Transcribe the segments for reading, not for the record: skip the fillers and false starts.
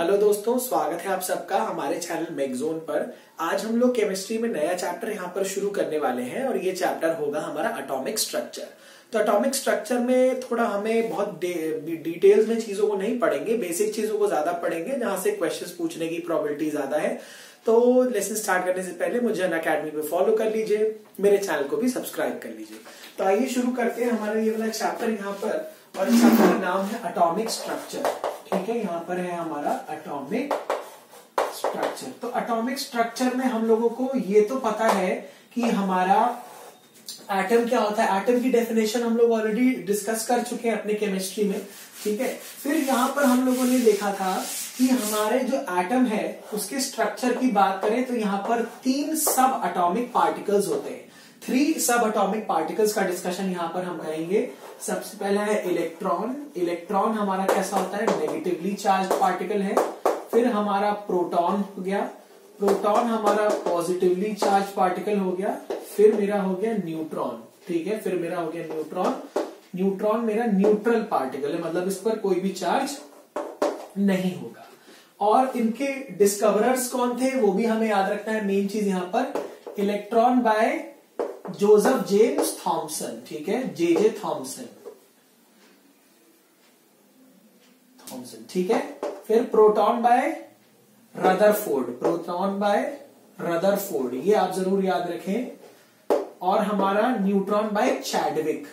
Hello दोस्तों, स्वागत है आप सबका हमारे चैनल मैगजोन पर। आज हम लोग केमिस्ट्री में नया चैप्टर यहाँ पर शुरू करने वाले हैं और ये चैप्टर होगा हमारा एटॉमिक स्ट्रक्चर। तो एटॉमिक स्ट्रक्चर में थोड़ा हमें बहुत डिटेल्स में चीजों को नहीं पढ़ेंगे, बेसिक चीजों को ज्यादा पढ़ेंगे जहां से क्वेश्चंस पूछने की प्रोबेबिलिटी ज्यादा है। तो लेसन स्टार्ट करने से पहले मुझे अनअकैडमी पे फॉलो कर लीजिए, मेरे चैनल को भी सब्सक्राइब कर लीजिए। तो आइए शुरू करते हैं हमारा ये वाला चैप्टर यहाँ पर, और इस चैप्टर का नाम है एटॉमिक स्ट्रक्चर। ठीक है, यहाँ पर है हमारा एटॉमिक स्ट्रक्चर। तो एटॉमिक स्ट्रक्चर में हम लोगों को ये तो पता है कि हमारा एटम क्या होता है। एटम की डेफिनेशन हम लोग ऑलरेडी डिस्कस कर चुके हैं अपने केमिस्ट्री में। ठीक है, फिर यहाँ पर हम लोगों ने देखा था कि हमारे जो एटम है उसके स्ट्रक्चर की बात करें तो यहाँ पर 3 सब एटॉमिक पार्टिकल्स होते हैं। 3 सब एटॉमिक पार्टिकल्स का डिस्कशन यहाँ पर हम करेंगे। सबसे पहला है इलेक्ट्रॉन। इलेक्ट्रॉन हमारा कैसा होता है, नेगेटिवली चार्ज पार्टिकल है। फिर हमारा प्रोटॉन हो गया, प्रोटॉन हमारा पॉजिटिवली चार्ज पार्टिकल हो गया। फिर मेरा हो गया न्यूट्रॉन। ठीक है, फिर मेरा हो गया न्यूट्रॉन। न्यूट्रॉन मेरा न्यूट्रल पार्टिकल है, मतलब इस पर कोई भी चार्ज नहीं होगा। और इनके डिस्कवरर्स कौन थे वो भी हमें याद रखना है। मेन चीज यहाँ पर electron by Joseph James Thomson. ठीक है, जे थॉमसन। ठीक है, फिर proton by Rutherford. Proton by Rutherford, ये आप जरूर याद रखें। और हमारा न्यूट्रॉन बाय चैडविक।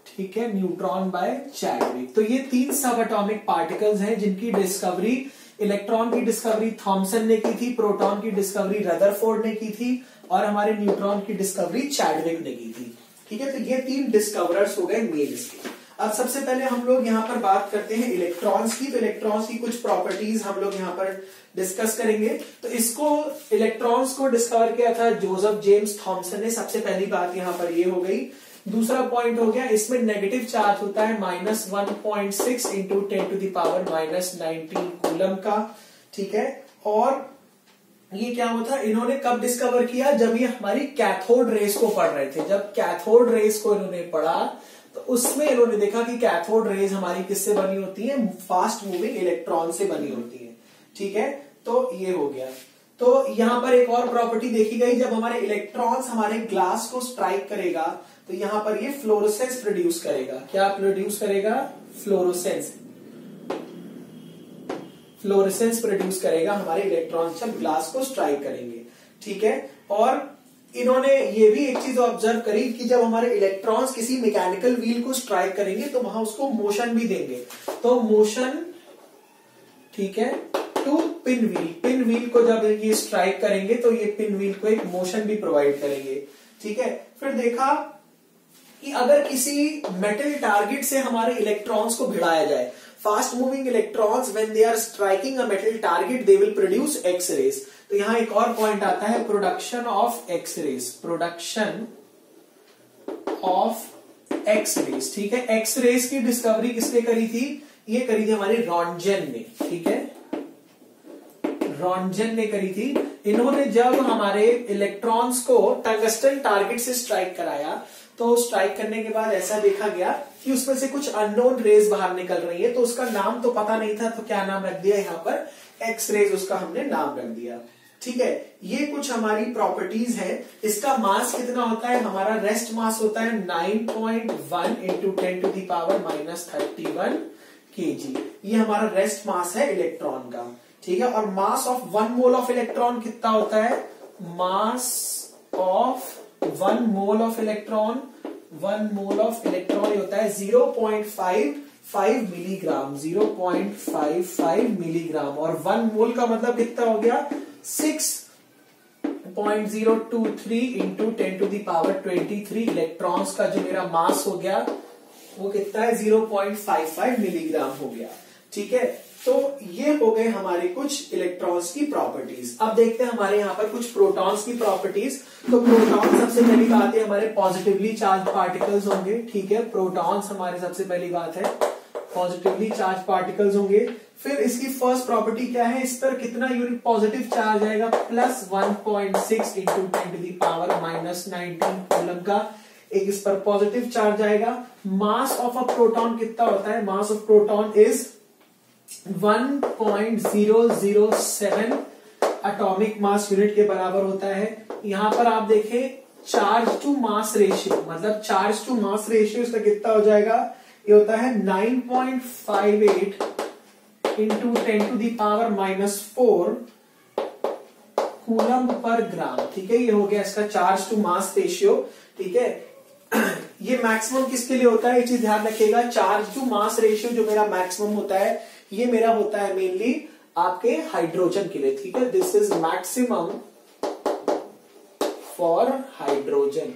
ठीक है, न्यूट्रॉन बाय चैडविक। तो ये 3 सब एटॉमिक पार्टिकल्स हैं जिनकी डिस्कवरी, इलेक्ट्रॉन की डिस्कवरी थॉमसन ने की थी, प्रोटॉन की डिस्कवरी रदरफोर्ड ने की थी, और हमारे न्यूट्रॉन की डिस्कवरी चैडविक ने की थी। ठीक है, तो ये 3 डिस्कवरर्स हो गए मेन इसके। अब सबसे पहले हम लोग यहाँ पर बात करते हैं इलेक्ट्रॉन्स की। तो इलेक्ट्रॉन्स की कुछ प्रॉपर्टीज हम लोग यहाँ पर डिस्कस करेंगे। तो इसको, इलेक्ट्रॉन्स को डिस्कवर किया था जोसेफ जेम्स थॉमसन ने। सबसे पहली बात यहाँ पर ये हो गई। दूसरा पॉइंट हो गया, इसमें नेगेटिव चार्ज होता है -1.6 इंटू 10⁻⁻19 कूलम का। ठीक है, और ये क्या होता है, इन्होंने कब डिस्कवर किया, जब ये हमारी कैथोड रेस को पढ़ रहे थे। जब कैथोड रेस को इन्होंने पढ़ा तो उसमें इन्होंने देखा कि कैथोड रेस हमारी किससे बनी होती है, फास्ट मूविंग इलेक्ट्रॉन से बनी होती है। ठीक है, तो ये हो गया। तो यहां पर एक और प्रॉपर्टी देखी गई, जब हमारे इलेक्ट्रॉन्स हमारे ग्लास को स्ट्राइक करेगा तो यहां पर ये फ्लोरोसेंस प्रोड्यूस करेगा। क्या प्रोड्यूस करेगा, फ्लोरोसेंस। फ्लोरोसेंस प्रोड्यूस करेगा हमारे इलेक्ट्रॉन्स जब ग्लास को स्ट्राइक करेंगे। ठीक है, और इन्होंने ये भी एक चीज ऑब्जर्व करी कि जब हमारे इलेक्ट्रॉन्स किसी मैकेनिकल व्हील को स्ट्राइक करेंगे तो वहां उसको मोशन भी देंगे। तो मोशन, ठीक है, to pinwheel. Pinwheel को जब ये स्ट्राइक करेंगे तो ये पिन व्हील को एक मोशन भी प्रोवाइड करेंगे। ठीक है, फिर देखा कि अगर किसी मेटल टारगेट से हमारे इलेक्ट्रॉन्स को भिड़ाया जाए, fast moving electrons when they are striking a metal target they will produce X rays. तो यहां एक और पॉइंट आता है, production of X rays. Production of X rays. ठीक है, एक्स रेज की डिस्कवरी किसने करी थी, ये करी थी हमारी रॉन्टगन ने। ठीक है, रॉन्टगन ने करी थी। इन्होंने जब हमारे इलेक्ट्रॉन्स को टंगस्टन टारगेट से स्ट्राइक कराया तो स्ट्राइक करने के बाद ऐसा देखा गया कि उसमें से कुछ अननोन रेज बाहर निकल रही है। तो उसका नाम तो पता नहीं था, तो क्या नाम रख दिया यहाँ पर, एक्स रेज, उसका हमने नाम रख दिया। ठीक है, ये कुछ हमारी प्रॉपर्टीज है। इसका मास कितना होता है, हमारा रेस्ट मास होता है 9.1 इंटू 10⁻31 kg। ये हमारा रेस्ट मास है इलेक्ट्रॉन का। ठीक है, और mass of 1 mole of electron कितना होता है, mass of 1 mole of electron, 1 mole of electron होता है 0.55 मिलीग्राम। 0.55 मिलीग्राम, और 1 मोल का मतलब कितना हो गया, 6.023 इंटू 10⁻23 इलेक्ट्रॉन्स का जो मेरा मास हो गया वो कितना है, 0.55 मिलीग्राम हो गया। ठीक है, तो ये हो गए हमारे कुछ इलेक्ट्रॉन्स की प्रॉपर्टीज। अब देखते हैं हमारे यहाँ पर कुछ प्रोटॉन्स की प्रॉपर्टीज। तो प्रोटॉन सबसे पहली बात है हमारे पॉजिटिवली चार्ज पार्टिकल्स होंगे। ठीक है, प्रोटॉन्स हमारे सबसे पहली बात है पॉजिटिवली चार्ज पार्टिकल्स होंगे। फिर इसकी फर्स्ट प्रॉपर्टी क्या है, इस पर कितना यूनिट पॉजिटिव चार्ज आएगा, +1.6 इंटू 10⁻⁻19 कूलम का एक इस पर पॉजिटिव चार्ज आएगा। मास ऑफ अ प्रोटॉन कितना होता है, mass of proton is 1.007 atomic mass unit के बराबर होता है। यहां पर आप देखें चार्ज टू मास रेशियो, मतलब चार्ज टू मास रेशियो इसका कितना हो जाएगा, ये होता है 9.58 इंटू 10⁻⁻⁴ कूलम पर ग्राम। ठीक है, ये हो गया इसका चार्ज टू मास रेशियो। ठीक है, ये मैक्सिमम किसके लिए होता है, ये चीज ध्यान रखिएगा। चार्ज टू मास रेशियो जो मेरा मैक्सिमम होता है, ये मेरा होता है मेनली आपके हाइड्रोजन के लिए। ठीक है, this is maximum for hydrogen.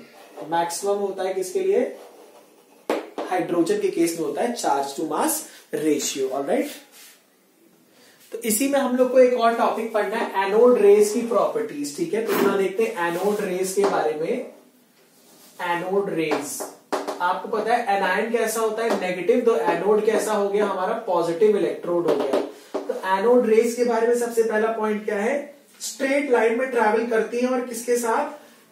Maximum होता है किसके लिए, हाइड्रोजन के केस में होता है charge to mass ratio. Alright, तो इसी में हम लोग को एक और टॉपिक पढ़ना है, एनोड रेज की प्रॉपर्टीज। ठीक है, तो यहां देखते हैं एनोड रेज के बारे में। एनोड रेज, आपको पता है एनायन कैसा होता है, नेगेटिव, तो एनोड कैसा हो गया हमारा, पॉजिटिव इलेक्ट्रोड हो गया। तो एनोड रेज के बारे में सबसे पहला पॉइंट क्या है, स्ट्रेट लाइन में ट्रैवल करती है, और किसके साथ,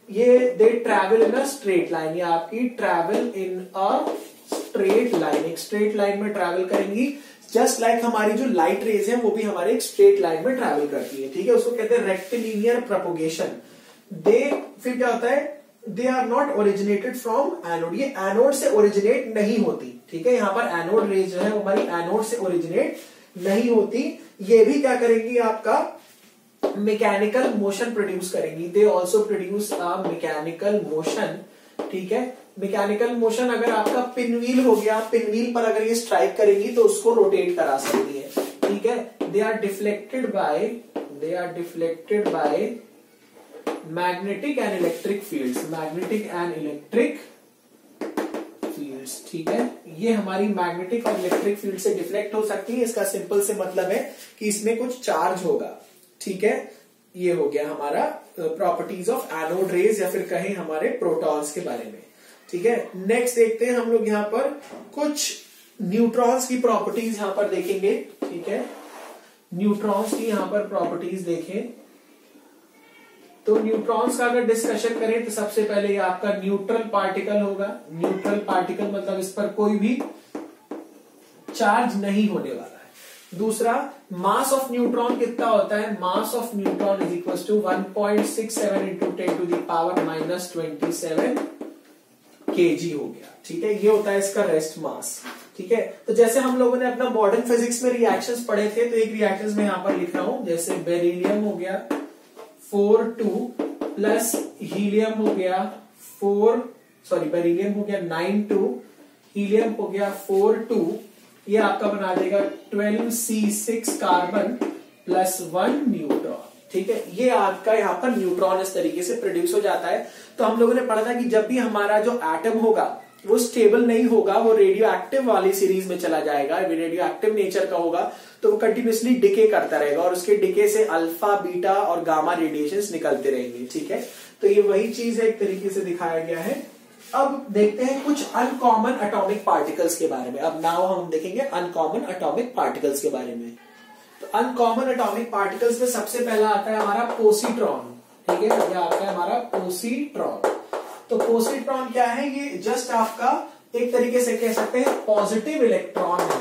ये दे travel in a straight line, ये आपकी travel in a straight line, एक स्ट्रेट लाइन में ट्रैवल करेंगी। जस्ट लाइक हमारी जो लाइट रेज है वो भी हमारे एक स्ट्रेट लाइन में ट्रैवल करती है। ठीक है, उसको कहते हैं रेक्टिलिनियर प्रोपोगेशन। दे फिर क्या होता है, they are not originated from anode, ये एनोड से ओरिजिनेट नहीं होती। ठीक है, यहां पर एनोड रेज जो है वो हमारी एनोड से ओरिजिनेट नहीं होती। ये भी क्या करेंगी, आपका मैकेनिकल मोशन प्रोड्यूस करेंगी। They also produce a mechanical motion. ठीक है, मैकेनिकल मोशन अगर आपका पिनव्हील हो गया, पिनव्हील पर अगर ये स्ट्राइक करेगी तो उसको रोटेट करा सकती है। ठीक है, they are deflected by magnetic and electric fields, magnetic and electric fields. ठीक है, ये हमारी मैग्नेटिक और इलेक्ट्रिक फील्ड से डिफ्लेक्ट हो सकती है। इसका सिंपल से मतलब है कि इसमें कुछ चार्ज होगा। ठीक है, ये हो गया हमारा प्रॉपर्टीज ऑफ एनोड रेज, या फिर कहें हमारे प्रोटॉन्स के बारे में। ठीक है, नेक्स्ट देखते हैं हम लोग यहाँ पर कुछ न्यूट्रॉन्स की प्रॉपर्टीज यहां पर देखेंगे। ठीक है, न्यूट्रॉन्स की यहां पर प्रॉपर्टीज देखें तो न्यूट्रॉन्स का अगर डिस्कशन करें तो सबसे पहले ये आपका न्यूट्रल पार्टिकल होगा। न्यूट्रल पार्टिकल मतलब इस पर कोई भी चार्ज नहीं होने वाला है। दूसरा, मास ऑफ न्यूट्रॉन कितना होता है, mass of neutron is equal to 1.67 into 10⁻⁻27 kg हो गया। ठीक है, ये होता है इसका रेस्ट मास। ठीक है, तो जैसे हम लोगों ने अपना मॉडर्न फिजिक्स में रिएक्शंस पढ़े थे, तो एक रिएक्शंस में यहां पर लिख रहा हूं, जैसे बेरिलियम हो गया 4-2 प्लस हीलियम हो गया बेरिलियम हो गया 9-2, हीलियम हो गया 4-2, ये आपका बना देगा 12C6 कार्बन प्लस 1 न्यूट्रॉन। ठीक है, ये आपका यहाँ पर न्यूट्रॉन इस तरीके से प्रोड्यूस हो जाता है। तो हम लोगों ने पढ़ा था कि जब भी हमारा जो एटम होगा वो स्टेबल नहीं होगा, वो रेडियो एक्टिव वाली सीरीज में चला जाएगा, रेडियो एक्टिव नेचर का होगा, तो वो कंटिन्यूसली डिके करता रहेगा और उसके डिके से अल्फा, बीटा और गामा रेडिएशंस निकलते रहेंगे। ठीक है, तो ये वही चीज है, एक तरीके से दिखाया गया है। अब देखते हैं कुछ अनकॉमन एटॉमिक पार्टिकल्स के बारे में। अब नाउ हम देखेंगे अनकॉमन एटॉमिक पार्टिकल्स के बारे में। तो अनकॉमन एटॉमिक पार्टिकल्स में सबसे पहला आता है हमारा पोसिट्रॉन। ठीक है, ये आता है हमारा पोसिट्रॉन। तो पोसिट्रॉन क्या है, ये जस्ट आपका एक तरीके से कह सकते हैं पॉजिटिव इलेक्ट्रॉन है।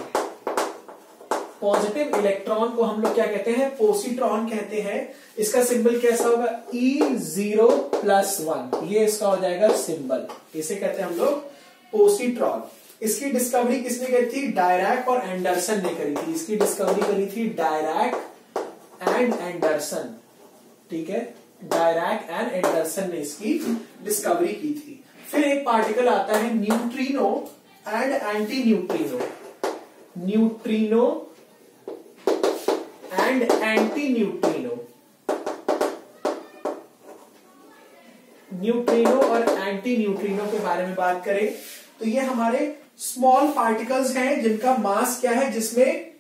पॉजिटिव इलेक्ट्रॉन को हम लोग क्या कहते हैं, पोसिट्रॉन कहते हैं। इसका सिंबल कैसा होगा, E0+1, ये इसका हो जाएगा सिंबल, इसे कहते हैं हम लोग पोसिट्रॉन। इसकी डिस्कवरी किसने करी थी, डायराक और एंडरसन ने करी थी। इसकी डिस्कवरी करी थी डायराक एंड एंडरसन। ठीक है, डायराक एंड एंडरसन ने इसकी डिस्कवरी की थी। फिर एक पार्टिकल आता है neutrino and anti neutrino. Neutrino and anti neutrino. Neutrino और एंटी न्यूट्रिनो के बारे में बात करें तो ये हमारे स्मॉल पार्टिकल्स हैं जिनका मास क्या है, जिसमें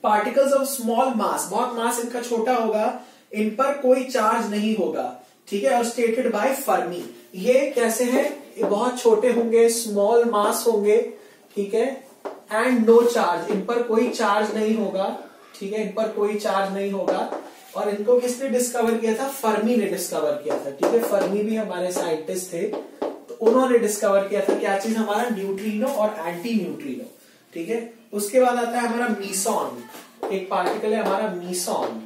पार्टिकल्स ऑफ स्मॉल मास, बहुत मास इनका छोटा होगा, इन पर कोई चार्ज नहीं होगा। ठीक है, और स्टेटेड बाय फर्मी। ये कैसे हैं, ये बहुत छोटे होंगे, स्मॉल मास होंगे। ठीक है, एंड नो चार्ज, इन पर कोई चार्ज नहीं होगा। ठीक है, इन पर कोई चार्ज नहीं होगा। और इनको किसने डिस्कवर किया था, फर्मी ने डिस्कवर किया था। ठीक है, फर्मी भी हमारे साइंटिस्ट थे, तो उन्होंने डिस्कवर किया था क्या चीज, हमारा न्यूट्रिनो और एंटी न्यूट्रिनो। ठीक है, उसके बाद आता है हमारा मीसॉन। एक पार्टिकल है हमारा मीसॉन।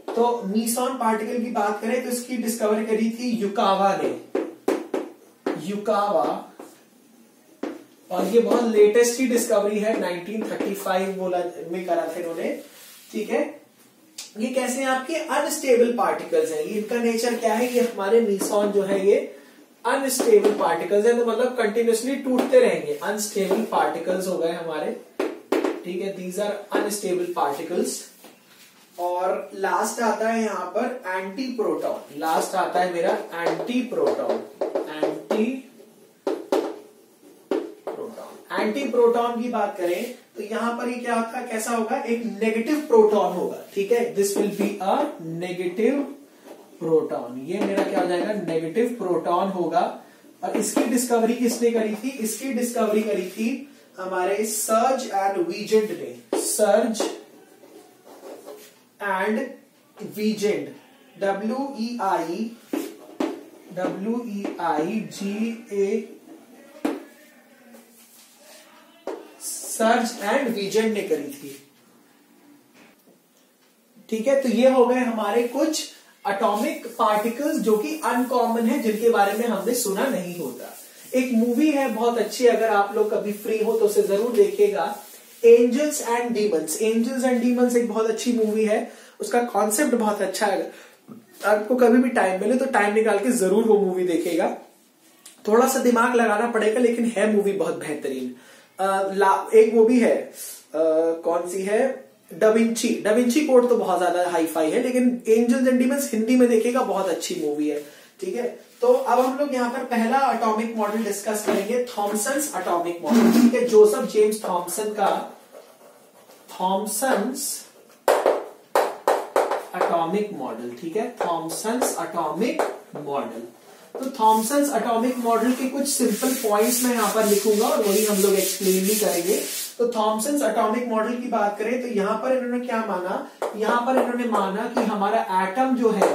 तो मीसॉन पार्टिकल की बात करें तो इसकी डिस्कवरी करी थी युकावा ने, युकावा, और ये बहुत लेटेस्ट की डिस्कवरी है, 1935 बोला में करा था इन्होंने। ठीक है, ये कैसे हैं आपके अनस्टेबल पार्टिकल्स हैं, ये इनका नेचर क्या है, ये हमारे मीसॉन जो है ये अनस्टेबल पार्टिकल्स है, तो मतलब कंटिन्यूसली टूटते रहेंगे, अनस्टेबल पार्टिकल्स हो गए हमारे। ठीक है, दीज आर अनस्टेबल पार्टिकल्स। और लास्ट आता है यहां पर एंटी प्रोटॉन, लास्ट आता है मेरा एंटी प्रोटॉन, एंटी प्रोटॉन की बात करें तो यहां पर ये क्या होता है, कैसा होगा, एक नेगेटिव प्रोटॉन होगा। ठीक है, this will be a negative proton, ये मेरा क्या हो जाएगा, नेगेटिव प्रोटॉन होगा। और इसकी डिस्कवरी किसने करी थी, इसकी डिस्कवरी करी थी हमारे सर्ज एंड वीजेंट ने, सर्ज एंड वीजेंट, WEIGA, सर्ज एंड वीजेंट ने करी थी। ठीक है, तो ये हो गए हमारे कुछ एटॉमिक पार्टिकल्स जो कि अनकॉमन है, जिनके बारे में हमने सुना नहीं होता। एक मूवी है बहुत अच्छी, अगर आप लोग कभी फ्री हो तो उसे जरूर देखिएगा, Angels and Demons. Angels and Demons एक बहुत अच्छी मूवी है, उसका कॉन्सेप्ट बहुत अच्छा है। आपको कभी भी टाइम मिले तो टाइम निकाल के जरूर वो मूवी देखिएगा, थोड़ा सा दिमाग लगाना पड़ेगा, लेकिन है मूवी बहुत बेहतरीन। एक वो भी है, कौन सी है, डविंची कोड तो बहुत ज्यादा हाई फाई है, लेकिन एंजल्स एंड डीमंस हिंदी में देखिएगा, बहुत अच्छी मूवी है। ठीक है, तो अब हम लोग यहाँ पर पहला एटॉमिक मॉडल डिस्कस करेंगे, थॉमसन्स एटॉमिक मॉडल। ठीक है, जोसेफ जेम्स थॉमसन का थॉमसन्स एटॉमिक मॉडल। ठीक है, थॉमसन्स एटॉमिक मॉडल। तो थॉमसन्स एटॉमिक मॉडल के कुछ सिंपल पॉइंट्स मैं यहां पर लिखूंगा और वही हम लोग एक्सप्लेन भी करेंगे। तो थॉमसन्स एटॉमिक मॉडल की बात करें तो यहां पर इन्होंने क्या माना, यहां पर इन्होंने माना कि हमारा एटम जो है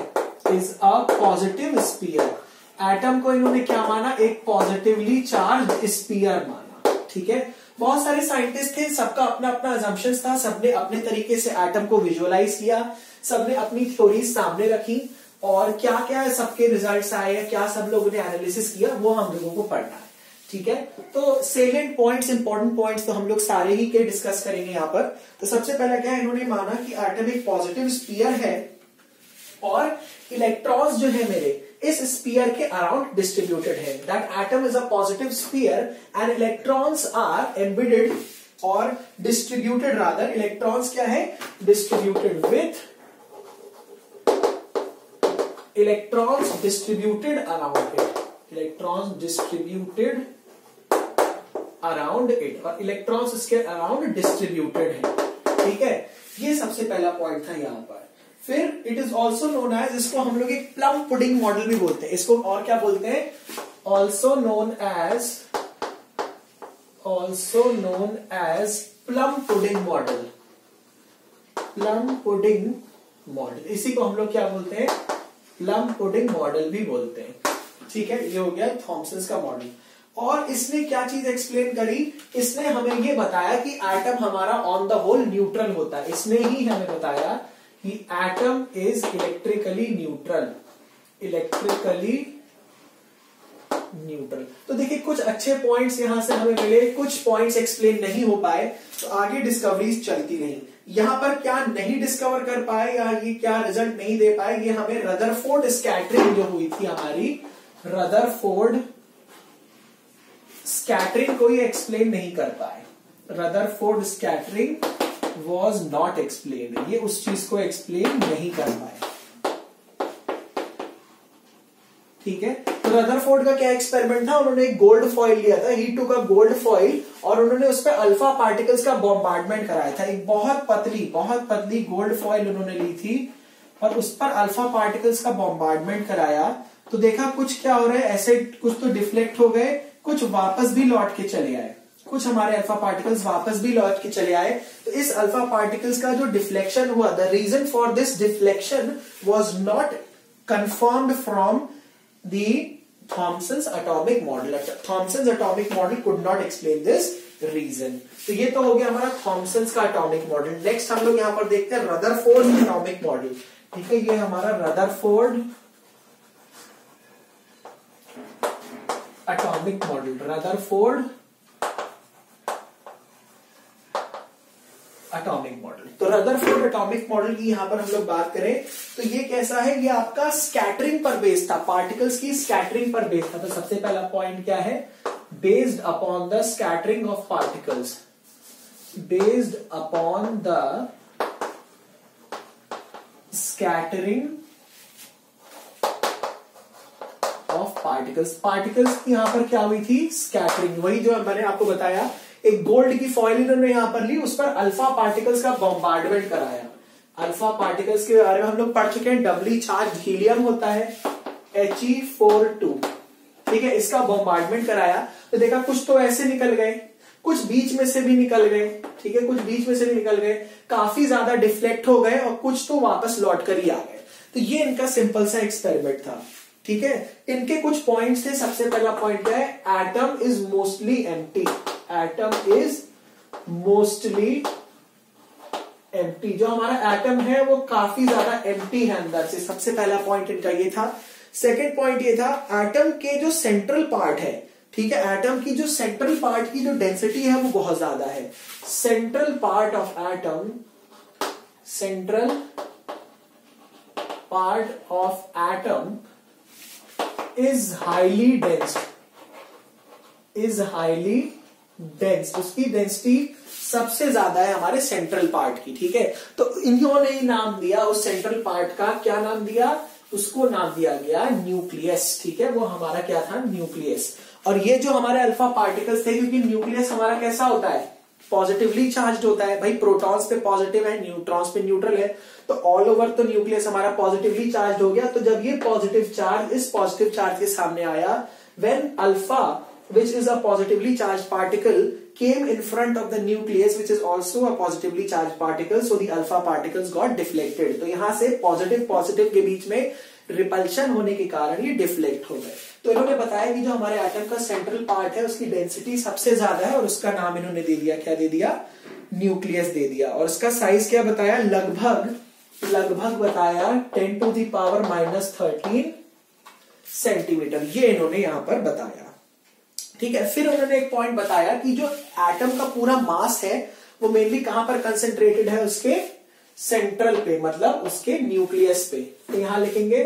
is a positive sphere. Atom को इन्होंने क्या माना, एक पॉजिटिवली चार्ज स्फीयर माना। ठीक है, बहुत सारे साइंटिस्ट थे, सबका अपना अपना अजम्पशंस था, सबने अपने तरीके से एटम को विजुअलाइज किया, सबने अपनी थ्योरीज सामने रखी, और क्या क्या सबके रिजल्ट्स आए, क्या सब लोगों ने एनालिसिस किया, वो हम लोगों को पढ़ना है। ठीक है, तो सेलेंट पॉइंट्स, इंपॉर्टेंट पॉइंट्स तो हम लोग सारे ही के डिस्कस करेंगे यहाँ पर। तो सबसे पहला क्या है, इन्होंने माना कि एटम एक पॉजिटिव स्फीयर है और इलेक्ट्रॉन्स जो है मेरे इस स्फीयर के अराउंड डिस्ट्रीब्यूटेड है। That atom is a positive sphere and electrons are embedded और डिस्ट्रीब्यूटेड, रादर इलेक्ट्रॉन्स क्या है, distributed with electrons distributed around it, electrons distributed around it, और electrons इसके around distributed है। ठीक है, ये सबसे पहला पॉइंट था यहाँ पर। फिर it is also known as, इसको हम लोग एक प्लम पुडिंग मॉडल भी बोलते हैं, इसको और क्या बोलते हैं, also known as plum pudding model, plum pudding model, इसी को हम लोग क्या बोलते हैं, प्लम पुडिंग मॉडल भी बोलते हैं। ठीक है, ये हो गया थॉमसन्स का मॉडल। और इसने क्या चीज एक्सप्लेन करी, इसने हमें ये बताया कि एटम हमारा ऑन द होल न्यूट्रल होता है। इसने ही हमें बताया कि एटम इज इलेक्ट्रिकली न्यूट्रल, तो देखिए कुछ अच्छे पॉइंट्स यहां से हमें मिले, कुछ पॉइंट्स एक्सप्लेन नहीं हो पाए, तो आगे डिस्कवरीज चलती रही। यहां पर क्या नहीं डिस्कवर कर पाए या ये क्या रिजल्ट नहीं दे पाए, ये हमें रदरफोर्ड स्कैटरिंग जो हुई थी हमारी, रदरफोर्ड स्कैटरिंग को ये एक्सप्लेन नहीं कर पाए। Rutherford scattering was not explain, ये उस चीज को एक्सप्लेन नहीं कर पाए। ठीक है, तो रदरफोर्ड का क्या एक्सपेरिमेंट था, उन्होंने एक गोल्ड फॉइल लिया था, ही टुक अ गोल्ड फॉइल और उन्होंने उस पर अल्फा पार्टिकल्स का बॉम्बार्डमेंट कराया था। एक बहुत पतली गोल्ड फॉइल उन्होंने ली थी और उस पर अल्फा पार्टिकल्स का बॉम्बार्डमेंट कराया, तो देखा कुछ क्या हो रहा है, ऐसे कुछ तो डिफ्लेक्ट हो गए, कुछ वापस भी लौट के चले आए, कुछ हमारे अल्फा पार्टिकल्स वापस भी लौट के चले आए। तो इस अल्फा पार्टिकल्स का जो डिफ्लेक्शन हुआ, the reason for this deflection was not confirmed from the Thomson's atomic model. Thomson's atomic model could not explain this. Reason. तो ये तो हो गया हमारा थॉमसन्स का एटॉमिक मॉडल। नेक्स्ट हम लोग यहां पर देखते हैं रदरफोर्ड एटॉमिक मॉडल। ठीक है, ये हमारा Rutherford atomic model, Rutherford atomic model. तो रदरफोर्ड एटॉमिक मॉडल की यहां पर हम लोग बात करें तो ये कैसा है, ये आपका स्कैटरिंग पर बेस्ड था, पार्टिकल्स की स्कैटरिंग पर बेस्ड था। तो सबसे पहला पॉइंट क्या है, based upon the scattering of particles, based upon the scattering of particles. Particles की यहां पर क्या हुई थी, स्कैटरिंग। वही जो मैंने आपको बताया, एक गोल्ड की फॉइल इन्होंने यहां पर ली, उस पर अल्फा पार्टिकल्स का बॉम्बार्डमेंट कराया। अल्फा पार्टिकल्स के बारे में हम लोग पढ़ चुके हैं, डबली चार्ज हीलियम होता है He42, ठीक है, इसका बॉम्बार्डमेंट कराया। तो देखा कुछ तो ऐसे निकल गए, कुछ बीच में से भी निकल गए, ठीक है, कुछ बीच में से भी निकल गए, काफी ज्यादा डिफ्लेक्ट हो गए और कुछ तो वापस लौट कर ही आ गए। तो ये इनका सिंपल सा एक्सपेरिमेंट था। ठीक है, इनके कुछ पॉइंट्स थे। सबसे पहला पॉइंट क्या है, atom is mostly empty, atom is mostly empty. जो हमारा एटम है वो काफी ज्यादा एम्प्टी है अंदर से। सबसे पहला पॉइंट इनका ये था। सेकेंड पॉइंट ये था, एटम के जो सेंट्रल पार्ट है, ठीक है, एटम की जो सेंट्रल पार्ट की जो डेंसिटी है वो बहुत ज्यादा है। Central part of atom, central part of atom is highly dense, is highly dense. उसकी डेंसिटी सबसे ज्यादा है हमारे सेंट्रल पार्ट की। ठीक है, तो इन्होंने ही नाम दिया उस सेंट्रल पार्ट का, क्या नाम दिया, उसको नाम दिया गया न्यूक्लियस। ठीक है, वो हमारा क्या था, न्यूक्लियस। और ये जो हमारे अल्फा पार्टिकल्स थे, क्योंकि न्यूक्लियस हमारा कैसा होता है, पॉजिटिवली चार्ज होता है। भाई प्रोटॉन्स पे पॉजिटिव है, न्यूट्रॉन्स पे न्यूट्रल है, तो ऑल ओवर तो न्यूक्लियस हमारा पॉजिटिवली चार्ज हो गया। तो जब ये पॉजिटिव चार्ज इस पॉजिटिव चार्ज के सामने आया, when alpha which is a positively charged particle came in front of the nucleus which is also a positively charged particle, so the alpha particles got deflected। तो यहां से positive positive के बीच में repulsion होने के कारण ये डिफ्लेक्ट हो गए। तो इन्होंने बताया कि जो हमारे एटम का सेंट्रल पार्ट है उसकी डेंसिटी सबसे ज्यादा है और उसका नाम इन्होंने दे दिया, क्या दे दिया, न्यूक्लियस दे दिया। और उसका साइज क्या बताया, लगभग बताया 10⁻⁻13 सेंटीमीटर, ये इन्होंने यहां पर बताया। ठीक है, फिर उन्होंने एक पॉइंट बताया कि जो एटम का पूरा मास है वो मेनली कहां पर कंसेंट्रेटेड है, उसके सेंट्रल पे, मतलब उसके न्यूक्लियस पे। तो यहां लिखेंगे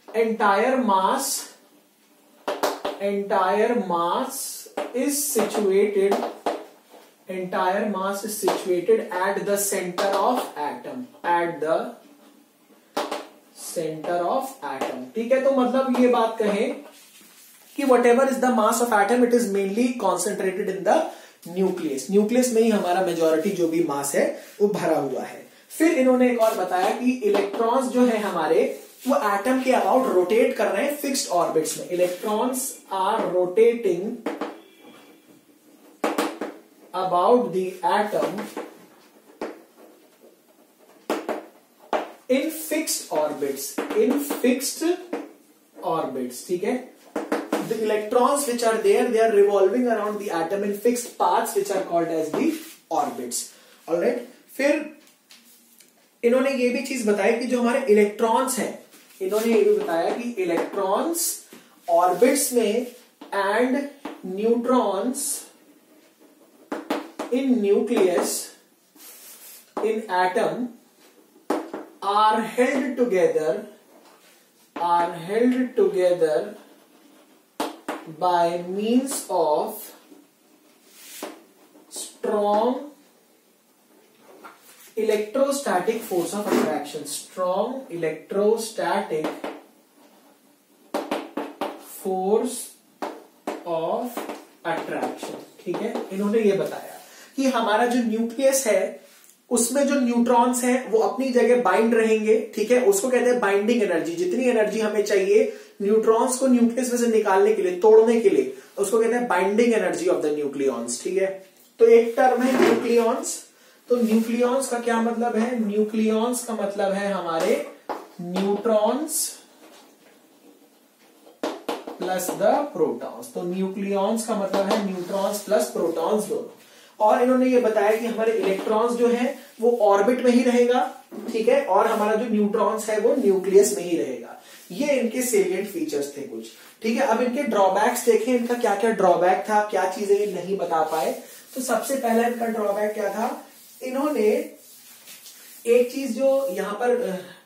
entire mass is situated at the centre of atom, at the centre of atom. ठीक है, तो मतलब ये बात कहें कि whatever is the mass of atom, it is mainly concentrated in the nucleus। Nucleus में ही हमारा मेजॉरिटी जो भी मास है वो भरा हुआ है। फिर इन्होंने एक और बताया कि इलेक्ट्रॉन्स जो है हमारे वो एटम के अबाउट रोटेट कर रहे हैं फिक्स्ड ऑर्बिट्स में। Electrons are rotating about the atom in fixed orbits, ठीक है। The electrons which are there, they are revolving around the atom in fixed paths which are called as the orbits. Alright? फिर इन्होंने ये भी चीज बताई कि जो हमारे इलेक्ट्रॉन्स हैं, इन्होंने ये भी बताया कि इलेक्ट्रॉन्स ऑर्बिट्स में and neutrons in nucleus in atom are held together by means of strong electrostatic force of attraction, strong electrostatic force of attraction। ठीक है, इन्होंने ये बताया कि हमारा जो न्यूक्लियस है उसमें जो न्यूट्रॉन्स हैं वो अपनी जगह बाइंड रहेंगे। ठीक है, उसको कहते हैं बाइंडिंग एनर्जी। जितनी एनर्जी हमें चाहिए न्यूट्रॉन्स को न्यूक्लियस में से निकालने के लिए, तोड़ने के लिए, उसको कहते हैं binding energy of the nucleons. ठीक है, तो एक टर्म है न्यूक्लियॉन्स। तो न्यूक्लियॉन्स का क्या मतलब है, न्यूक्लियॉन्स का मतलब है हमारे न्यूट्रॉन्स प्लस द प्रोटॉन्स। तो न्यूक्लियॉन्स का मतलब है न्यूट्रॉन्स प्लस प्रोटॉन्स दोनों। और इन्होंने ये बताया कि हमारे इलेक्ट्रॉन्स जो है वो ऑर्बिट में ही रहेगा, ठीक है, और हमारा जो न्यूट्रॉन्स है वो न्यूक्लियस में ही रहेगा। ये इनके सेलिएंट फीचर्स थे कुछ, ठीक है। अब इनके ड्रॉबैक्स देखें, इनका क्या क्या ड्रॉबैक था, क्या चीजें ये नहीं बता पाए। तो सबसे पहला इनका ड्रॉबैक क्या था, इन्होंने एक चीज जो यहां पर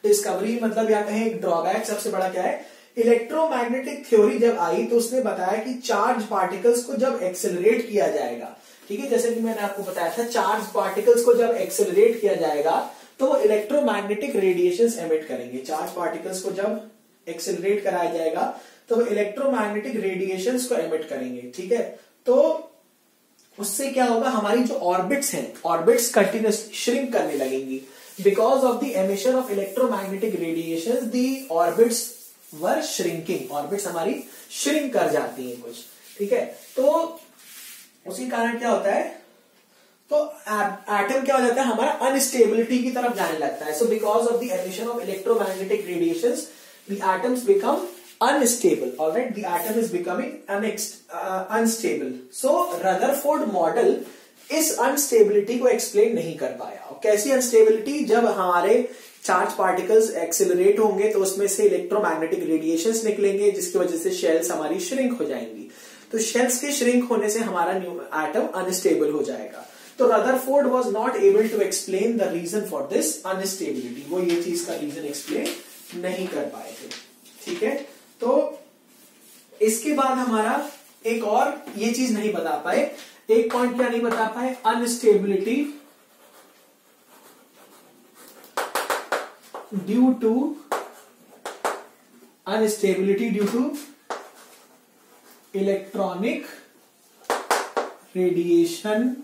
डिस्कवरी मतलब या कहें एक ड्रॉबैक सबसे बड़ा क्या है, इलेक्ट्रोमैग्नेटिक थ्योरी जब आई तो उसने बताया कि चार्ज पार्टिकल्स को जब एक्सेलरेट किया जाएगा, ठीक है, जैसे कि मैंने आपको बताया था चार्ज पार्टिकल्स को जब एक्सेलरेट किया जाएगा तो वो इलेक्ट्रोमैग्नेटिक रेडिएशंस एमिट करेंगे। चार्ज पार्टिकल्स को जब एक्सेलरेट कराया जाएगा तो वो इलेक्ट्रोमैग्नेटिक रेडिएशंस को एमिट करेंगे, ठीक है। तो उससे क्या होगा, हमारी जो ऑर्बिट्स हैं, ऑर्बिट्स कंटिन्यूसली श्रिंक करने लगेंगी। Because of the emission of electromagnetic radiations the orbits were shrinking, orbits हमारी श्रिंक कर जाती हैं कुछ, ठीक है। तो उसी कारण क्या होता है, तो एटम क्या हो जाता है हमारा अनस्टेबिलिटी की तरफ जाने लगता है। So because of the emission of electromagnetic radiations the atoms become unstable, all right, the atom is becoming unstable. So Rutherford model इस अनस्टेबिलिटी को एक्सप्लेन नहीं कर पाया। और कैसी अनस्टेबिलिटी, जब हमारे चार्ज पार्टिकल्स एक्सेलरेट होंगे तो उसमें से इलेक्ट्रोमैग्नेटिक रेडिएशंस निकलेंगे जिसकी वजह से शेल्स हमारी श्रिंक हो जाएंगी। तो शेल्स के श्रिंक होने से हमारा एटम अनस्टेबल हो जाएगा। तो Rutherford was not able to explain the reason for this unstability, वो ये चीज का रीजन एक्सप्लेन नहीं कर पाए थे, ठीक है। तो इसके बाद हमारा एक और ये चीज नहीं बता पाए, एक पॉइंट क्या नहीं बता पाए, unstability due to electronic radiation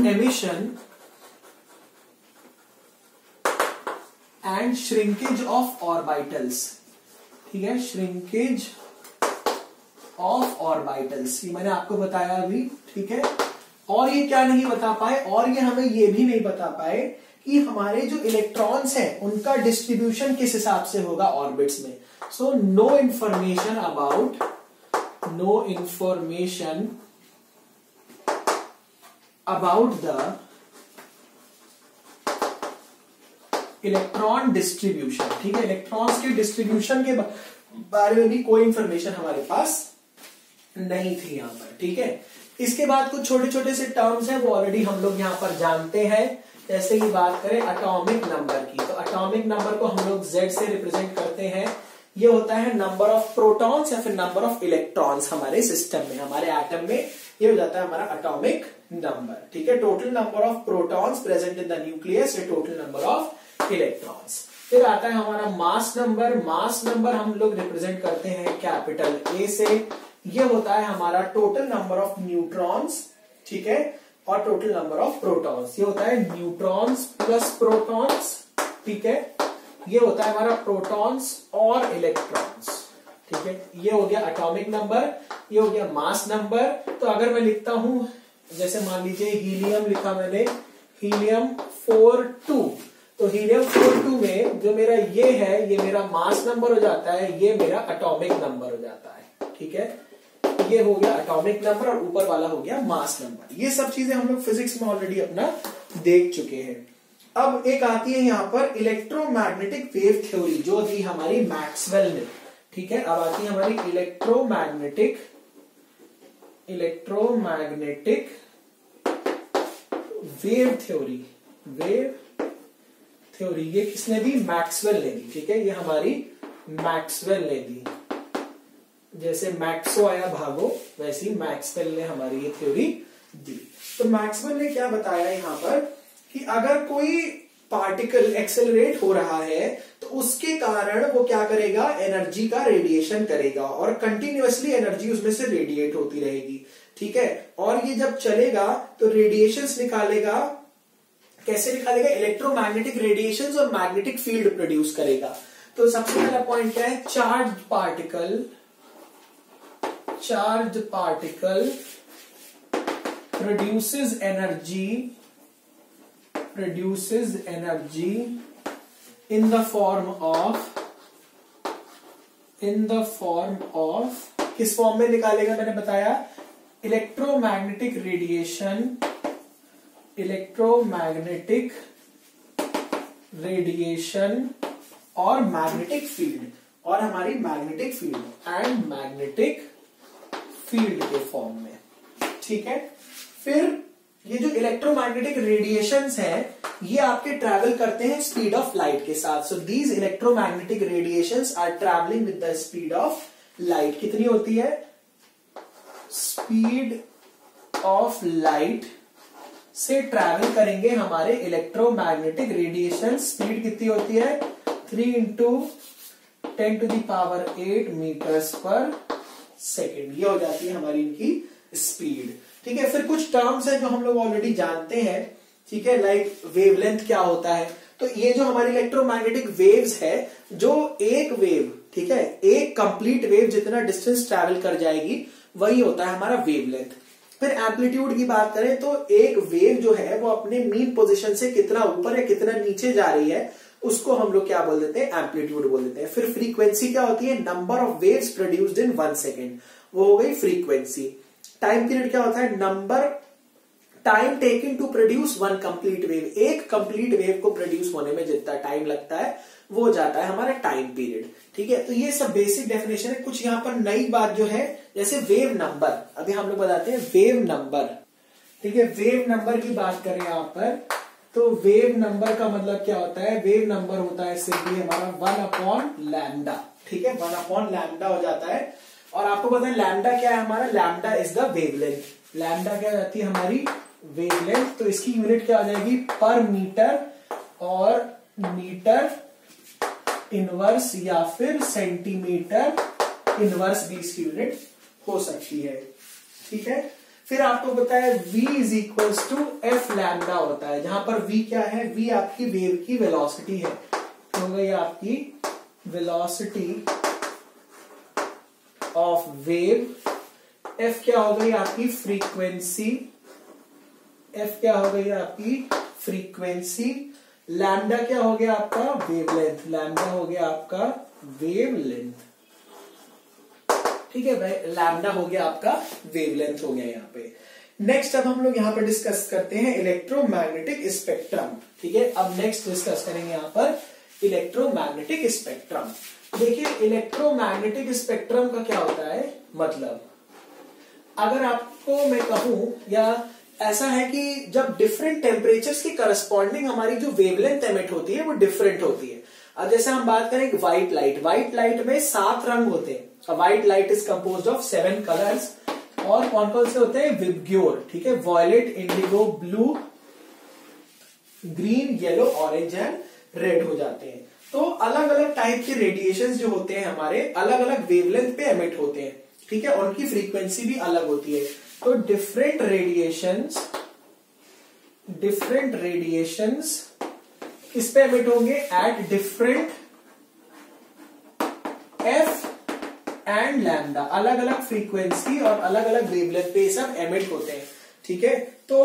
emission and shrinkage of orbitals, ठीक है, श्रिंकेज ऑफ ऑर्बिटल्स, ये मैंने आपको बताया अभी, ठीक है। और ये क्या नहीं बता पाए, और ये हमें ये भी नहीं बता पाए कि हमारे जो इलेक्ट्रॉन्स हैं उनका डिस्ट्रीब्यूशन किस हिसाब से होगा ऑर्बिट्स में। So no information about the electron distribution, ठीक है, इलेक्ट्रॉन्स के डिस्ट्रीब्यूशन के बारे में भी कोई इंफॉर्मेशन हमारे पास नहीं थी यहां पर, ठीक है। इसके बाद कुछ छोटे छोटे से टर्म्स हैं वो ऑलरेडी हम लोग यहां पर जानते हैं। जैसे कि बात करें एटॉमिक नंबर की, तो एटॉमिक नंबर को हम लोग Z से रिप्रेजेंट करते हैं। ये होता है नंबर ऑफ प्रोटॉन्स या फिर नंबर ऑफ इलेक्ट्रॉन्स हमारे सिस्टम में, हमारे एटम में, ये हो जाता है हमारा एटॉमिक नंबर, ठीक है। Total number of protons present in the nucleus, total number of electrons. फिर आता है हमारा मास नंबर, मास नंबर हम लोग रिप्रेजेंट करते हैं कैपिटल A से। ये होता है हमारा टोटल नंबर ऑफ न्यूट्रॉन्स, ठीक है, और टोटल नंबर ऑफ प्रोटॉन्स, ये होता है न्यूट्रॉन्स प्लस प्रोटॉन्स, ठीक है। ये होता है हमारा प्रोटॉन्स और इलेक्ट्रॉन्स, ठीक है। ये हो गया एटॉमिक नंबर, ये हो गया मास नंबर। तो अगर मैं लिखता हूं, जैसे मान लीजिए हीलियम लिखा मैंने, हीलियम 42, तो हीलियम 42 में जो मेरा ये है, ये मेरा मास नंबर हो जाता है, ये मेरा एटॉमिक नंबर हो जाता है, ठीक है। ये हो गया एटॉमिक नंबर और ऊपर वाला हो गया मास नंबर। ये सब चीजें हम लोग फिजिक्स में ऑलरेडी अपना देख चुके हैं। अब एक आती है यहां पर इलेक्ट्रोमैग्नेटिक वेव थ्योरी, जो दी हमारी मैक्सवेल ने, ठीक है। अब आती है हमारी इलेक्ट्रोमैग्नेटिक वेव थ्योरी, ये किसने दी, मैक्सवेल ने दी, ठीक है। ये हमारी मैक्सवेल ने दी, जैसे मैक्सो आया भागो, वैसी मैक्सवेल ने हमारी ये थ्योरी दी। तो मैक्सवेल ने क्या बताया यहां पर कि अगर कोई पार्टिकल एक्सेलरेट हो रहा है तो उसके कारण वो क्या करेगा, एनर्जी का रेडिएशन करेगा और कंटिन्यूअसली एनर्जी उसमें से रेडिएट होती रहेगी, ठीक है। और ये जब चलेगा तो रेडिएशंस निकालेगा, कैसे निकालेगा, इलेक्ट्रोमैग्नेटिक रेडिएशंस और मैग्नेटिक फील्ड प्रोड्यूस करेगा। तो सबसे पहला पॉइंट क्या है, charge particle produces energy in the form of किस फॉर्म में निकालेगा, मैंने बताया इलेक्ट्रोमैग्नेटिक रेडिएशन और मैग्नेटिक फील्ड, और हमारी magnetic field and magnetic field के फॉर्म में, ठीक है। फिर ये जो इलेक्ट्रोमैग्नेटिक रेडिएशंस हैं ये आपके ट्रैवल करते हैं स्पीड ऑफ लाइट के साथ। So these electromagnetic radiations are travelling with the speed of light. कितनी होती है? स्पीड ऑफ लाइट से ट्रैवल करेंगे हमारे इलेक्ट्रोमैग्नेटिक रेडिएशन। स्पीड कितनी होती है? 3 × 10⁸ मीटर्स पर सेकेंड। ये हो जाती है हमारी इनकी स्पीड, ठीक है। फिर कुछ टर्म्स है जो हम लोग ऑलरेडी जानते हैं, ठीक है, लाइक वेवलेंथ क्या होता है। तो ये जो हमारी इलेक्ट्रोमैग्नेटिक वेव्स है, जो एक वेव, ठीक है, एक कंप्लीट वेव जितना डिस्टेंस ट्रैवल कर जाएगी वही होता है हमारा वेवलेंथ। फिर एम्पलीट्यूड की बात करें तो एक वेव जो है वो अपने मीन पोजीशन से कितना ऊपर या कितना नीचे जा रही है उसको हम लोग क्या बोल देते हैं? एम्पलीट्यूड बोल देते हैं। फिर फ्रीक्वेंसी क्या होती है? Number of waves produced in 1 second, वो हो गई फ्रीक्वेंसी। टाइम पीरियड क्या होता है? Number time taken to produce 1 complete wave. एक कंप्लीट वेव को प्रोड्यूस होने में जितना टाइम लगता है वो हो जाता है हमारा टाइम पीरियड, ठीक है। तो ये सब बेसिक डेफिनेशन है। कुछ यहाँ पर नई बात जो है, जैसे वेव नंबर, अभी हम लोग बताते हैं वेव नंबर, ठीक है। वेव नंबर की बात करें यहाँ पर, तो वेव नंबर का मतलब क्या होता है? वेव नंबर होता है सिंपली हमारा 1/λ, ठीक है, 1/λ हो जाता है। और आपको पता है लैम्डा क्या है हमारा? Lambda is the wavelength. Lambda क्या जाती है? हमारी वेवलेंथ। तो इसकी यूनिट क्या हो जाएगी? पर मीटर, और मीटर इनवर्स या फिर सेंटीमीटर इनवर्स भी इसकी यूनिट हो सकती है, ठीक है। फिर आपको पता है v is equals to F lambda होता है, जहां पर v क्या है? v आपकी वेव की वेलोसिटी है, तो हो गई आपकी वेलोसिटी ऑफ वेव। f क्या हो गई आपकी? फ्रीक्वेंसी। f क्या हो गई आपकी? फ्रीक्वेंसी। लैम्डा क्या हो गया आपका? वेवलेंथ। लैम्डा हो गया आपका वेवलेंथ, ठीक है भाई, लैम्डा हो गया आपका वेवलेंथ हो गया यहाँ पे। नेक्स्ट अब हम लोग यहाँ पर डिस्कस करते हैं इलेक्ट्रोमैग्नेटिक स्पेक्ट्रम, ठीक है। अब नेक्स्ट डिस्कस करेंगे यहाँ पर इलेक्ट्रोमैग्नेटिक स्पेक्ट्रम। देखिए इलेक्ट्रोमैग्नेटिक स्पेक्ट्रम का क्या होता है मतलब, अगर आपको मैं कहूं, या ऐसा है कि जब डिफरेंट टेम्परेचर्स की करस्पॉन्डिंग हमारी जो वेवलेंथ एमिट होती है वो डिफरेंट होती है। अब जैसे हम बात करें व्हाइट लाइट, व्हाइट लाइट में 7 रंग होते हैं। White light is composed of 7 colours, और कौन कौन से होते हैं? विबग्योर, ठीक है, violet, indigo, blue, green, yellow, orange and red हो जाते हैं। तो अलग अलग टाइप के रेडिएशन जो होते हैं हमारे अलग अलग वेवलेंथ पे एमिट होते हैं, ठीक है, और उनकी फ्रीक्वेंसी भी अलग होती है। तो डिफरेंट रेडिएशंस किस पे एमिट होंगे? At different F and lambda, अलग अलग फ्रीक्वेंसी और अलग अलग वेवलेंथ पे सब एमिट होते हैं, ठीक है। तो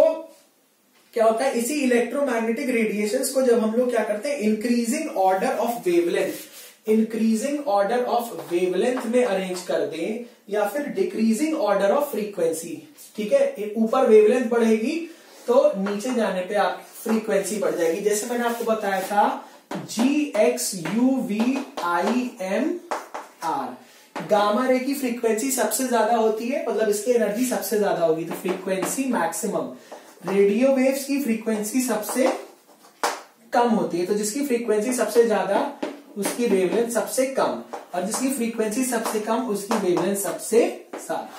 क्या होता है, इसी इलेक्ट्रोमैग्नेटिक रेडिएशंस को जब हम लोग क्या करते हैं, इंक्रीजिंग ऑर्डर ऑफ वेवलेंथ में अरेंज कर दें, या फिर डिक्रीजिंग ऑर्डर ऑफ फ्रीक्वेंसी, ठीक है। ऊपर वेवलेंथ बढ़ेगी तो नीचे जाने पे आपकी फ्रीक्वेंसी बढ़ जाएगी। जैसे मैंने आपको बताया था GXUVIMR, गामा रे की फ्रीक्वेंसी सबसे ज्यादा होती है, मतलब इसकी एनर्जी सबसे ज्यादा होगी, तो फ्रीक्वेंसी मैक्सिमम। रेडियो वेव्स की फ्रीक्वेंसी सबसे कम होती है, तो जिसकी फ्रीक्वेंसी सबसे ज्यादा उसकी वेवलेंथ सबसे कम, और जिसकी फ्रीक्वेंसी सबसे कम उसकी वेवलेंथ सबसे ज्यादा।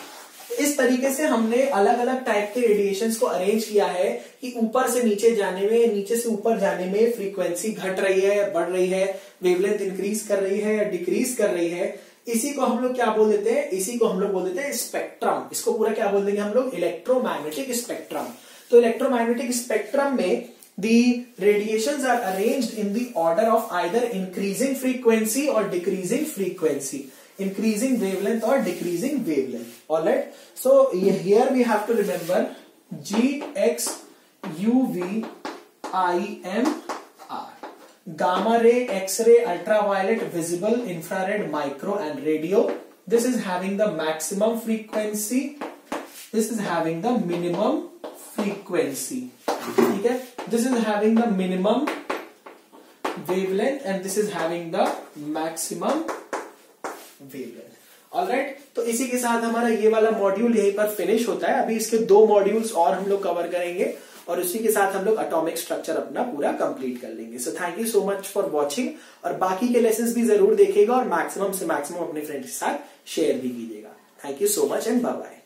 इस तरीके से हमने अलग अलग टाइप के रेडिएशंस को अरेंज किया है कि ऊपर से नीचे जाने में, नीचे से ऊपर जाने में फ्रीक्वेंसी घट रही है, बढ़ रही है, वेवलेंथ इंक्रीज कर रही है या डिक्रीज कर रही है। इसी को हम लोग क्या बोल देते हैं? इसी को हम लोग बोल देते हैं स्पेक्ट्रम। इसको पूरा क्या बोल देंगे हम लोग? Electromagnetic spectrum. तो इलेक्ट्रोमैग्नेटिक स्पेक्ट्रम में the radiations are arranged in the order of either increasing frequency or decreasing frequency, increasing wavelength or decreasing wavelength. All right, so here we have to remember GXUVIMR, gamma ray, x-ray, ultraviolet, visible, infrared, micro and radio. This is having the maximum frequency, this is having the minimum frequency, ठीक है, this is having the minimum wavelength and this is having the maximum wavelength. Alright, तो इसी के साथ हमारा ये वाला module यहीं पर फिनिश होता है। अभी इसके 2 मॉड्यूल्स और हम लोग कवर करेंगे और उसी के साथ हम लोग एटॉमिक स्ट्रक्चर अपना पूरा कंप्लीट कर लेंगे। So thank you so much for watching, और बाकी के लेसन्स भी जरूर देखिएगा और मैक्सिमम से मैक्सिमम अपने फ्रेंड्स के साथ शेयर भी कीजिएगा। Thank you so much and bye bye.